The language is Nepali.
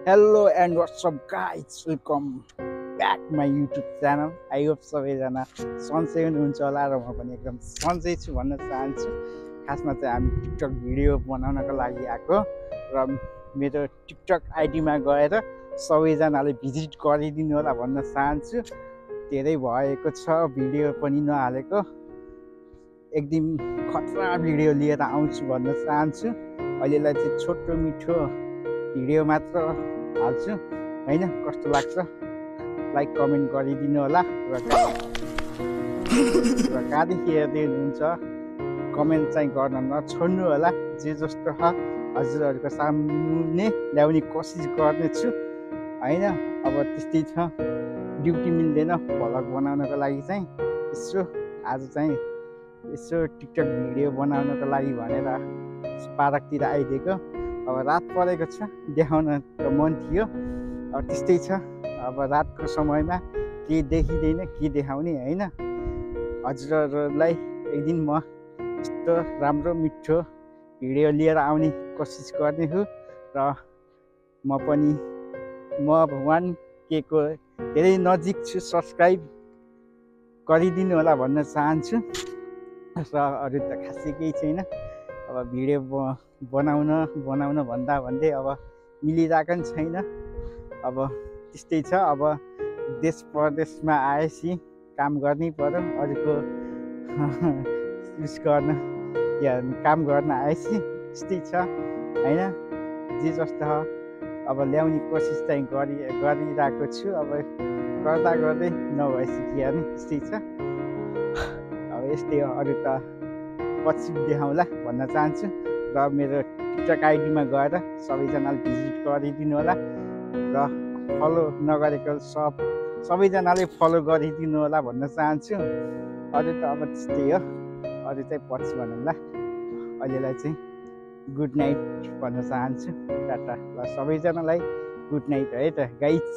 Hello and what's up guys, welcome back my YouTube channel. I hope सबैजना सन्चै हुनुहुन्छ होला र म पनि एकदम सन्चै छु भन्न चाहन्छु। खासमा चाहिँ हामी टिकटक भिडियो बनाउनको लागि आएको र मेरो टिकटक आइडीमा गएर सबैजनाले भिजिट गरिदिनु होला भन्न चाहन्छु। धेरै भएको छ भिडियो पनि नहालेको, एकदम खतरा भिडियो लिएर आउँछु भन्न चाहन्छु। अहिलेलाई चाहिँ छोटो मिठो भिडियो मात्र हाल्छु हैन, कस्तो लाग्छ लाइक कमेन्ट गरिदिनु होला र कहाँदेखि हेर्दै हुनुहुन्छ कमेन्ट चाहिँ गर्न नछोड्नु होला। जे जस्तो छ हजुरहरूको सामुन्ने ल्याउने कोसिस गर्नेछु हैन। अब त्यस्तै छ, ड्युटी मिल्दैन भ्लग बनाउनको लागि चाहिँ आज चाहिँ यसो टिकटक भिडियो बनाउनको लागि भनेर पार्कतिर आइदिएको। अब रात परेको छ, देखाउन त मन थियो, अब त्यस्तै छ। अब रातको समयमा के देखिँदैन के देखाउने हैन। हजुरहरूलाई एक दिन म यस्तो राम्रो मिठो भिडियो लिएर आउने कोसिस गर्नेछु र म 1K को धेरै नजिक छु। सब्सक्राइब गरिदिनु होला भन्न चाहन्छु र अरू त खासै केही छैन। अब भिडियो बनाउन भन्दै अब मिलिरहेको नि छैन। अब त्यस्तै छ। अब देश परदेशमा आएपछि काम गर्नै पर्यो, अरूको गर्न या काम गर्न आएपछि त्यस्तै छ हैन। जे जस्तो छ अब ल्याउने कोसिस चाहिँ गरिरहेको छु। अब गर्दा गर्दै नभएपछि के गर्ने, त्यस्तै छ। अब यस्तै हो, अरू त पछि देखाउँला भन्न चाहन्छु र मेरो टिकटक आइडीमा गएर सबैजनाले भिजिट गरिदिनु होला र फलो नगरेको सबैजनाले फलो गरिदिनु होला भन्न चाहन्छु। अरू त अब त्यस्तै हो, अरू चाहिँ पछि भनौँला। अहिलेलाई चाहिँ गुड नाइट भन्न चाहन्छु। टाटा ल सबैजनालाई गुड नाइट है त गाइज।